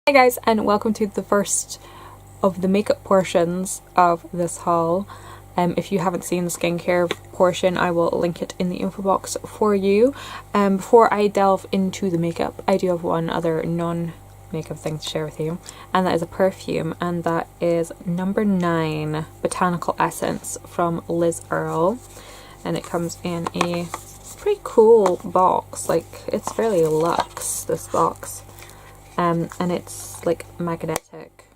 Hi guys, and welcome to the first of the makeup portions of this haul. If you haven't seen the skincare portion, I will link it in the info box for you. Before I delve into the makeup, I do have one other non-makeup thing to share with you, and that is a perfume, and that is number 9 Botanical Essence from Liz Earle, and it comes in a pretty cool box. Like, it's fairly luxe, this box. And it's like magnetic.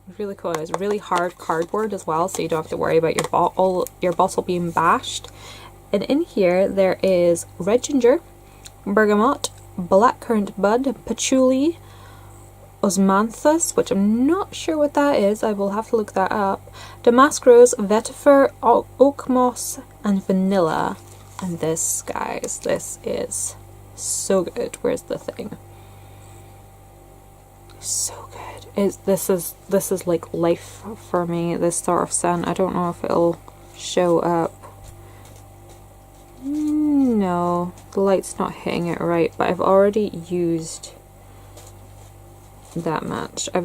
It's really cool. It's really hard cardboard as well, so you don't have to worry about your bottle being bashed. And in here there is red ginger, bergamot, blackcurrant bud, patchouli, osmanthus, which I'm not sure what that is. I will have to look that up. Damask rose, vetiver, oak moss, and vanilla. And this, guys, this is so good. Where's the thing? So good. This is like life for me, this sort of scent. I don't know if it'll show up. No, the light's not hitting it right, but I've already used that much. I've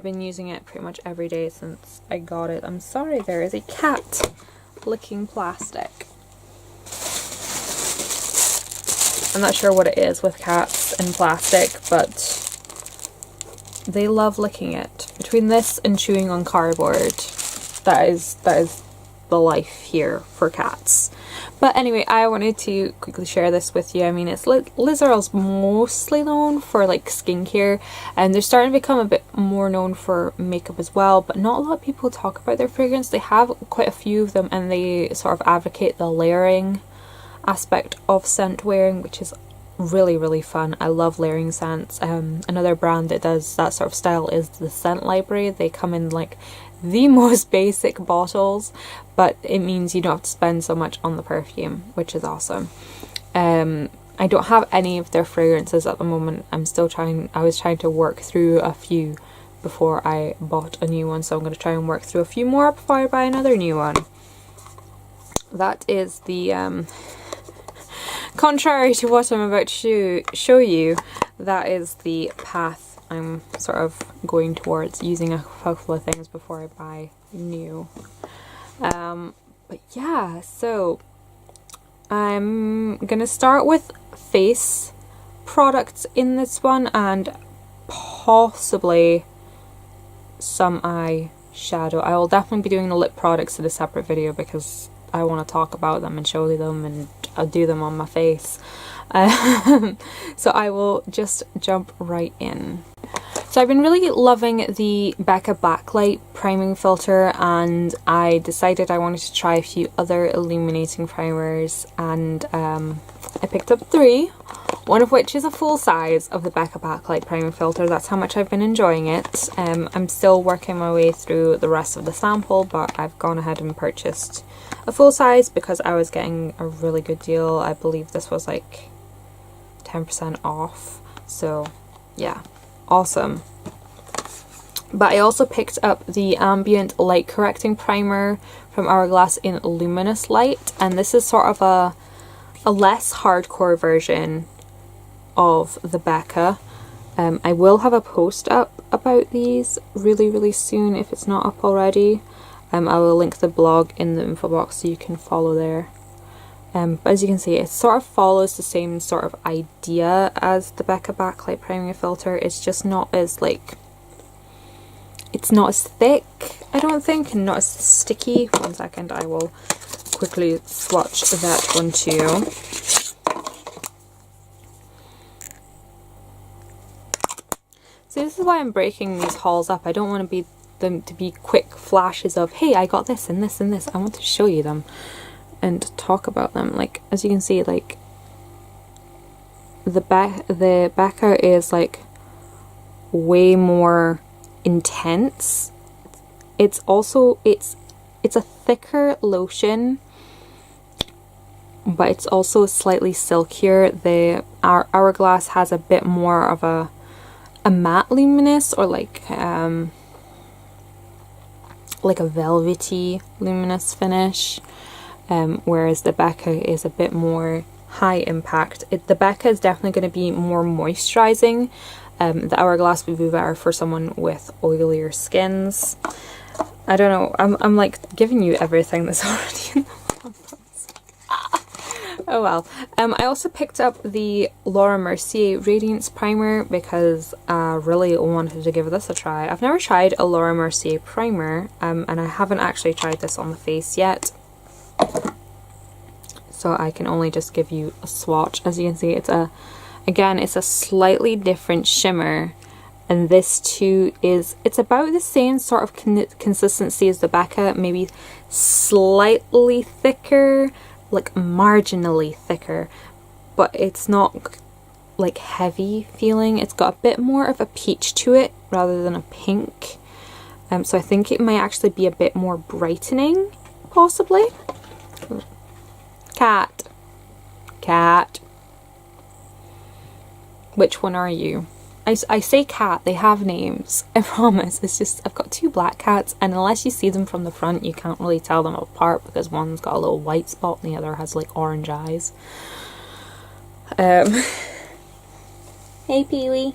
been using it pretty much every day since I got it. I'm sorry, there is a cat licking plastic. I'm not sure what it is with cats and plastic, but they love licking it. Between this and chewing on cardboard, that is the life here for cats. But anyway, I wanted to quickly share this with you. I mean, it's Liz Earle's mostly known for like skincare, and they're starting to become a bit more known for makeup as well, but not a lot of people talk about their fragrance. They have quite a few of them, and they sort of advocate the layering aspect of scent wearing, which is really fun. I love layering scents. Another brand that does that sort of style is the Scent Library. They come in like the most basic bottles, but it means you don't have to spend so much on the perfume, which is awesome. I don't have any of their fragrances at the moment. I was trying to work through a few before I bought a new one, so I'm going to try and work through a few more before I buy another new one. That is the contrary to what I'm about to show you, that is the path I'm sort of going towards, using a couple of things before I buy new. But yeah, so I'm gonna start with face products in this one, and possibly some eye shadow. I will definitely be doing the lip products in a separate video because I want to talk about them and show them, and I'll do them on my face. So I will just jump right in. So I've been really loving the Becca Backlight priming filter, and I decided I wanted to try a few other illuminating primers, and I picked up 3, one of which is a full size of the Becca Backlight priming filter. That's how much I've been enjoying it. I'm still working my way through the rest of the sample, but I've gone ahead and purchased a full size because I was getting a really good deal. I believe this was like 10% off, so yeah, awesome. But I also picked up the Ambient Light Correcting Primer from Hourglass in Luminous Light, and this is sort of a less hardcore version of the Becca. I will have a post up about these really soon if it's not up already. I will link the blog in the info box so you can follow there. But as you can see, it sort of follows the same sort of idea as the Becca Backlight Priming Filter. It's just not as like, it's not as thick, I don't think, and not as sticky. 1 second, I will quickly swatch that one too. So this is why I'm breaking these hauls up. I don't want them to be quick flashes of, hey, I got this and this and this. I want to show you them and talk about them. Like, as you can see, like the Becca is like way more intense. It's also it's a thicker lotion, but it's also slightly silkier. The Hourglass has a bit more of a matte luminous, or like a velvety luminous finish, whereas the Becca is a bit more high impact. The Becca is definitely going to be more moisturizing The Hourglass Boo are for someone with oilier skins. I don't know, I'm like giving you everything that's already in the oh well. I also picked up the Laura Mercier Radiance Primer because I really wanted to give this a try. I've never tried a Laura Mercier primer, and I haven't actually tried this on the face yet. So I can only just give you a swatch. As you can see, again, it's a slightly different shimmer. And this too it's about the same sort of consistency as the Becca, maybe slightly thicker, like marginally thicker, but it's not like heavy feeling. It's got a bit more of a peach to it rather than a pink. So I think it might actually be a bit more brightening, possibly. Cat. Which one are you? I say cat, they have names, I promise. It's just, I've got two black cats, and unless you see them from the front, you can't really tell them apart because one's got a little white spot and the other has like orange eyes. Hey Peewee.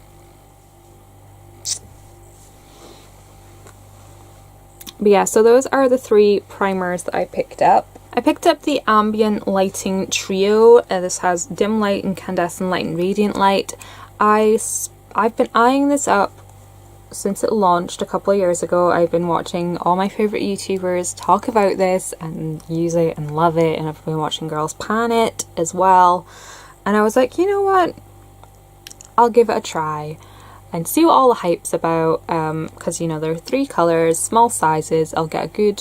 But yeah, so those are the 3 primers that I picked up. I picked up the Ambient Lighting Trio. This has Dim Light, Incandescent Light, and Radiant Light. I've been eyeing this up since it launched a couple of years ago. I've been watching all my favourite YouTubers talk about this and use it and love it, and I've been watching girls pan it as well. And I was like, you know what? I'll give it a try and see what all the hype's about, because you know, there are 3 colours, small sizes. I'll get a good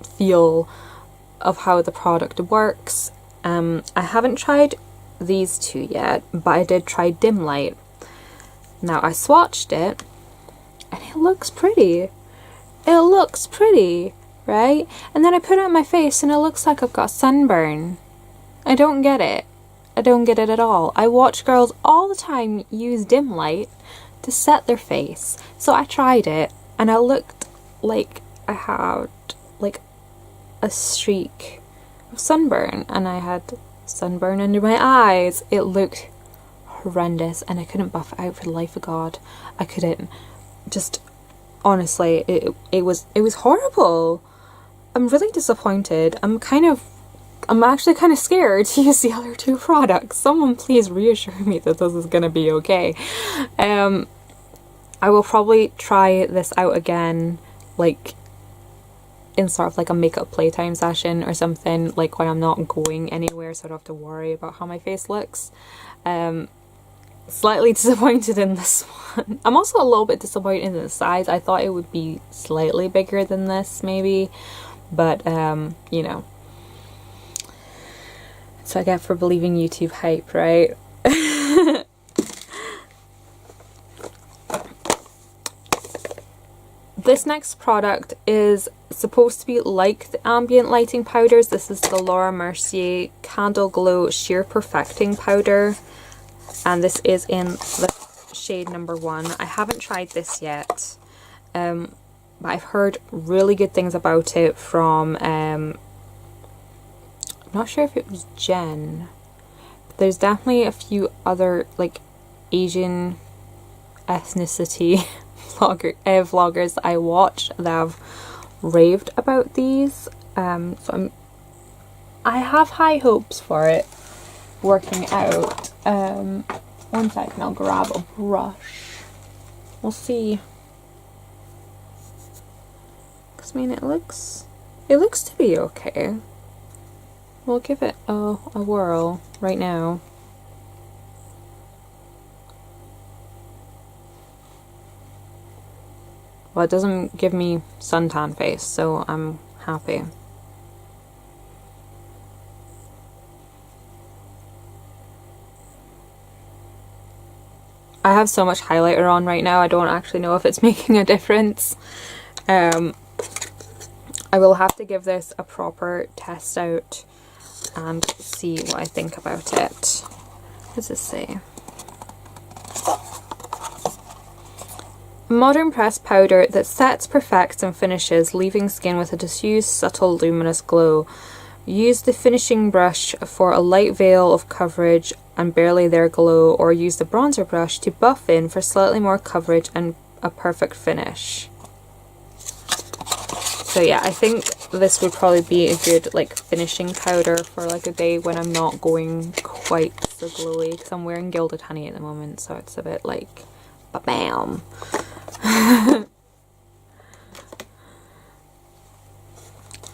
feel of how the product works. I haven't tried these 2 yet, but I did try Dim Light. Now I swatched it and it looks pretty. It looks pretty, right? And then I put it on my face and it looks like I've got sunburn. I don't get it. I don't get it at all. I watch girls all the time use Dim Light to set their face. So I tried it and I looked like I had like a streak of sunburn, and I had sunburn under my eyes. It looked horrendous and I couldn't buff it out for the life of God. I couldn't. Just honestly, it was horrible. I'm really disappointed. I'm actually kind of scared to use the other 2 products. Someone please reassure me that this is gonna be okay. I will probably try this out again, like in sort of like a makeup playtime session or something, like when I'm not going anywhere, so I don't have to worry about how my face looks. Slightly disappointed in this one. I'm also a little bit disappointed in the size. I thought it would be slightly bigger than this maybe, but you know, that's what I get for believing YouTube hype, right? This next product is supposed to be like the ambient lighting powders. This is the Laura Mercier Candle Glow Sheer Perfecting Powder, and this is in the shade number 1. I haven't tried this yet, but I've heard really good things about it from, I'm not sure if it was Jen, but there's definitely a few other like Asian ethnicity vloggers that I watch that have raved about these, so I have high hopes for it working out. One second, I'll grab a brush. We'll see. Cause I mean, it looks to be okay. We'll give it a whirl right now. Well, it doesn't give me suntan face, so I'm happy. I have so much highlighter on right now, I don't actually know if it's making a difference. I will have to give this a proper test out and see what I think about it. What does this say? Modern pressed powder that sets, perfects and finishes, leaving skin with a diffused, subtle, luminous glow. Use the finishing brush for a light veil of coverage and Barely There glow, or use the bronzer brush to buff in for slightly more coverage and a perfect finish. So yeah, I think this would probably be a good like finishing powder for like a day when I'm not going quite so glowy, because I'm wearing Gilded Honey at the moment, so it's a bit like ba-bam.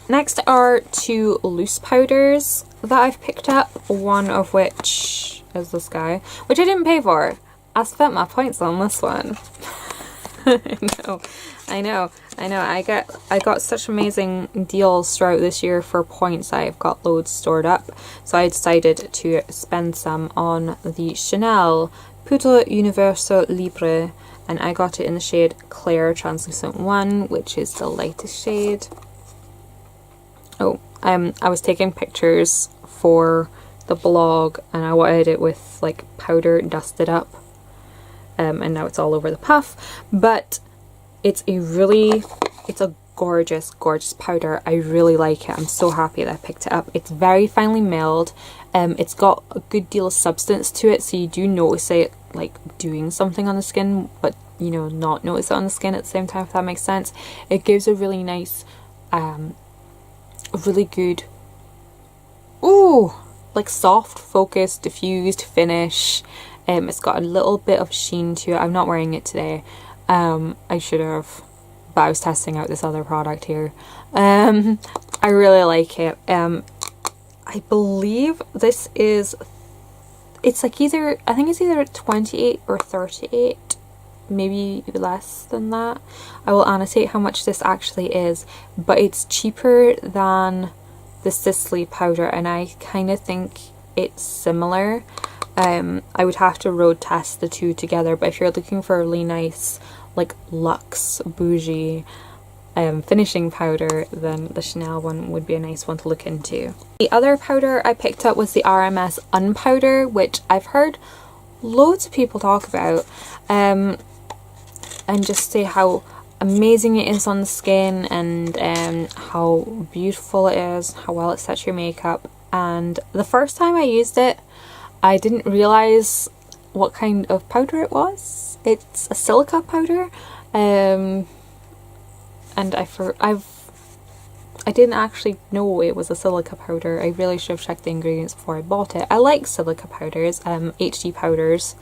Next are two loose powders that I've picked up, one of which is this guy, which I didn't pay for. I spent my points on this one. I know. I got such amazing deals throughout this year for points. I've got loads stored up, so I decided to spend some on the Chanel Poudre Universo Libre, and I got it in the shade Claire Translucent 1, which is the lightest shade. Oh, I was taking pictures for the blog and I wanted it with like powder dusted up, and now it's all over the puff, but it's a gorgeous powder. I really like it. I'm so happy that I picked it up. It's very finely milled. It's got a good deal of substance to it, so you do notice it like doing something on the skin, but you know, not notice it on the skin at the same time, if that makes sense. It gives a really nice really good, ooh, like soft, focused, diffused finish. It's got a little bit of sheen to it. I'm not wearing it today. I should have, but I was testing out this other product here. I really like it. I believe this is, it's like either, I think it's either 28 or 38, maybe less than that. I will annotate how much this actually is, but it's cheaper than the Sisley powder, and I kind of think it's similar. I would have to road test the two together, but if you're looking for a really nice like luxe bougie finishing powder, then the Chanel one would be a nice one to look into. The other powder I picked up was the RMS Unpowder, which I've heard loads of people talk about, and just say how amazing it is on the skin, and how beautiful it is, how well it sets your makeup. And the first time I used it, I didn't realise what kind of powder it was. It's a silica powder, and I didn't actually know it was a silica powder. I really should have checked the ingredients before I bought it. I like silica powders, HD powders.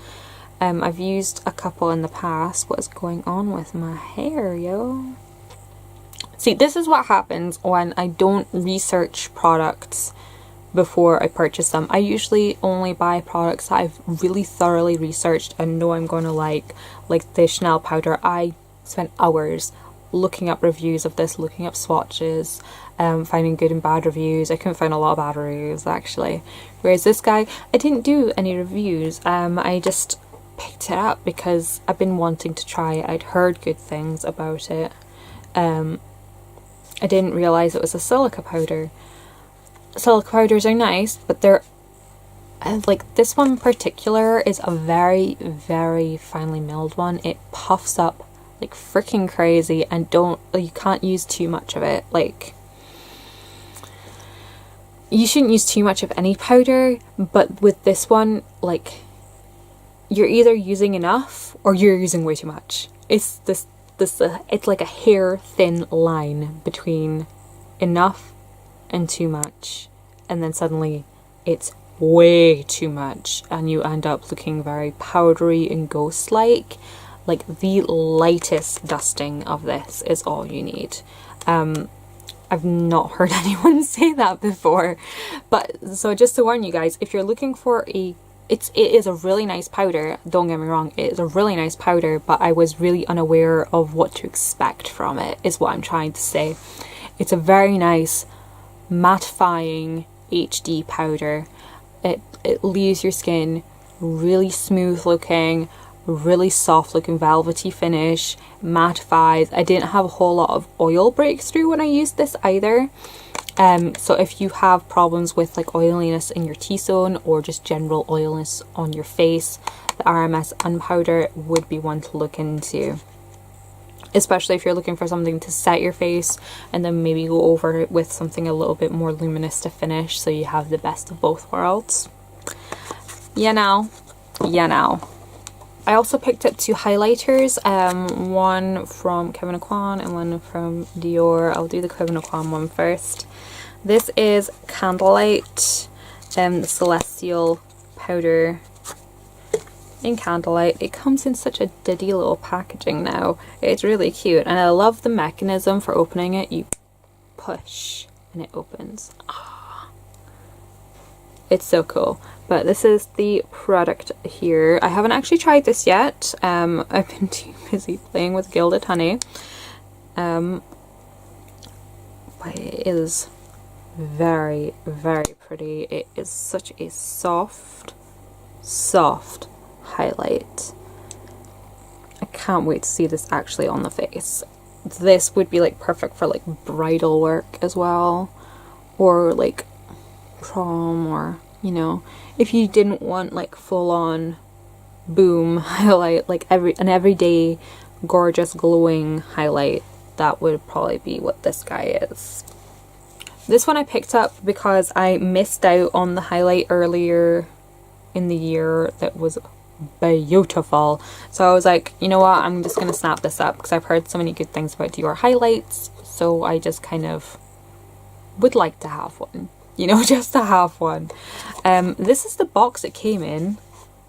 I've used a couple in the past. What is going on with my hair, yo? See, this is what happens when I don't research products before I purchase them. I usually only buy products that I've really thoroughly researched and know I'm going to like the Chanel powder. I spent hours looking up reviews of this, looking up swatches, finding good and bad reviews. I couldn't find a lot of bad reviews actually. Whereas this guy, I didn't do any reviews. I just picked it up because I've been wanting to try it. I'd heard good things about it. I didn't realise it was a silica powder. Silica powders are nice, but they're like, this one in particular is a very, very finely milled one. It puffs up like freaking crazy, and you can't use too much of it. Like, you shouldn't use too much of any powder, but with this one, like, you're either using enough or you're using way too much. It's it's like a hair thin line between enough and too much, and then suddenly it's way too much and you end up looking very powdery and ghost-like. Like, the lightest dusting of this is all you need. I've not heard anyone say that before, but so just to warn you guys, if you're looking for it is a really nice powder, don't get me wrong, it is a really nice powder, but I was really unaware of what to expect from it, is what I'm trying to say. It's a very nice mattifying HD powder. It leaves your skin really smooth looking, really soft looking, velvety finish, mattifies. I didn't have a whole lot of oil breakthrough when I used this either. So if you have problems with like oiliness in your T-zone or just general oiliness on your face, the RMS Unpowder would be one to look into. Especially if you're looking for something to set your face and then maybe go over it with something a little bit more luminous to finish, so you have the best of both worlds. Yeah, now. Yeah, now. I also picked up 2 highlighters, one from Kevyn Aucoin and one from Dior. I'll do the Kevyn Aucoin one first. This is Candlelight, the Celestial powder in Candlelight. It comes in such a diddy little packaging now. It's really cute, and I love the mechanism for opening it. You push and it opens. Ah, it's so cool. But this is the product here. I haven't actually tried this yet. I've been too busy playing with Gilded Honey. But it is very, very pretty. It is such a soft highlight. I can't wait to see this actually on the face. This would be like perfect for like bridal work as well, or like prom, or you know, if you didn't want like full-on boom highlight, like an everyday gorgeous glowing highlight, that would probably be what this guy is. This one I picked up because I missed out on the highlight earlier in the year that was beautiful. So I was like, you know what, I'm just gonna snap this up because I've heard so many good things about Dior highlights, so I just kind of would like to have one. You know, just to have one. This is the box it came in.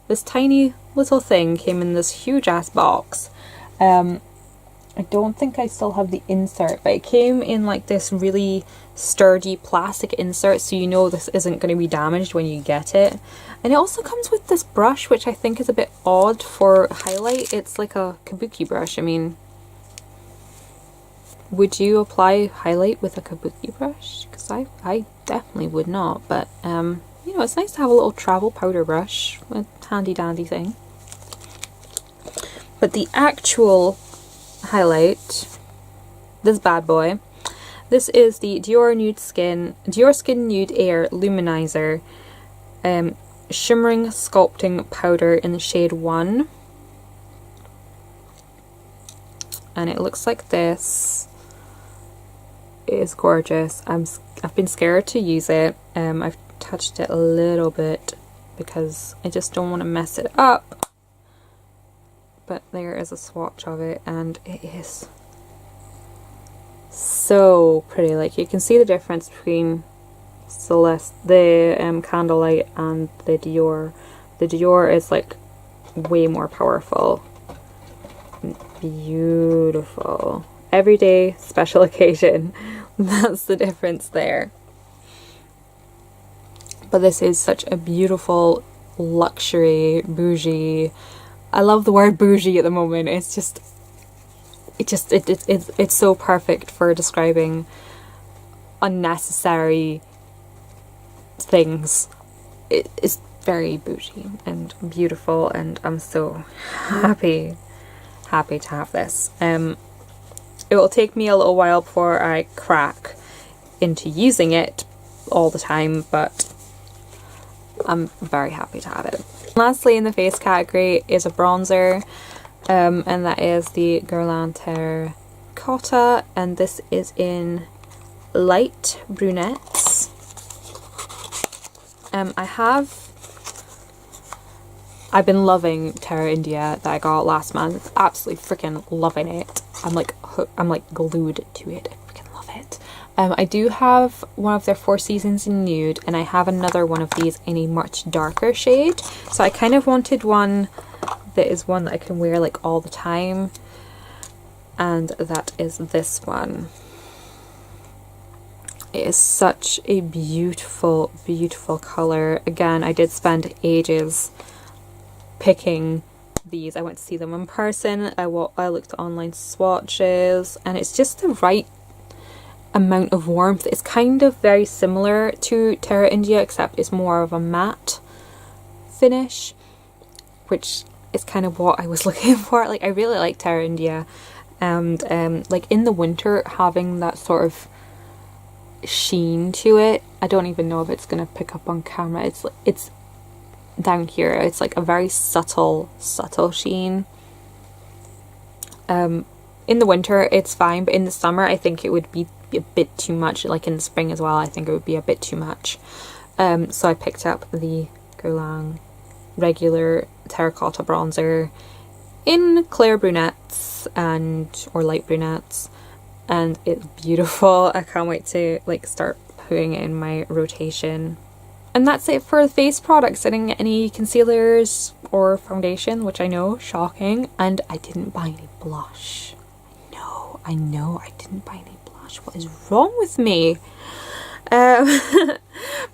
This tiny little thing came in this huge ass box. I don't think I still have the insert, but it came in like this really sturdy plastic insert, so you know this isn't going to be damaged when you get it. And it also comes with this brush, which I think is a bit odd for highlight. It's like a kabuki brush. I mean, would you apply highlight with a kabuki brush? Because I definitely would not, but you know, it's nice to have a little travel powder brush, a handy dandy thing. But the actual highlight, this bad boy, this is the Dior Skin Nude Air Luminizer Shimmering Sculpting Powder in the shade 1. And it looks like this. It is gorgeous. I've been scared to use it. I've touched it a little bit because I just don't want to mess it up. But there is a swatch of it, and it is so pretty. Like, you can see the difference between the Candlelight and the Dior. The Dior is like way more powerful. Beautiful. Everyday, special occasion. That's the difference there. But this is such a beautiful luxury, bougie. I love the word bougie at the moment. It's so perfect for describing unnecessary things. It's very bougie and beautiful, and I'm so happy to have this. It will take me a little while before I crack into using it all the time, but I'm very happy to have it. Lastly, in the face category is a bronzer, and that is the Guerlain Terracotta, and this is in light brunettes. I've been loving Terra India that I got last month. Absolutely freaking loving it. I'm like glued to it. I freaking love it. I do have one of their Four Seasons in nude, and I have another one of these in a much darker shade. So I kind of wanted one that is one that I can wear like all the time, and that is this one. It is such a beautiful, beautiful color. Again, I did spend ages picking these. I went to see them in person. I looked at online swatches, and it's just the right amount of warmth. It's kind of very similar to Terra India, except it's more of a matte finish, which is kind of what I was looking for. Like, I really like Terra India, and like in the winter, having that sort of sheen to it. I don't even know if it's gonna pick up on camera. It's down here. It's like a very subtle sheen. In the winter it's fine, but in the summer I think it would be a bit too much. Like in the spring as well, I think it would be a bit too much. So I picked up the Guerlain regular terracotta bronzer in clear brunettes or light brunettes, and it's beautiful. I can't wait to like start putting it in my rotation. And that's it for face products. I didn't get any concealers or foundation, which I know, shocking, and I didn't buy any blush. I know I didn't buy any blush. What is wrong with me? But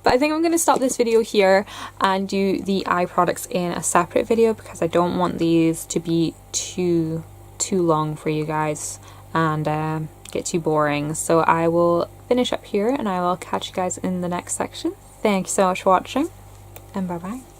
I think I'm going to stop this video here and do the eye products in a separate video, because I don't want these to be too long for you guys and get too boring. So I will finish up here and I will catch you guys in the next section. Thank you so much for watching, and bye bye.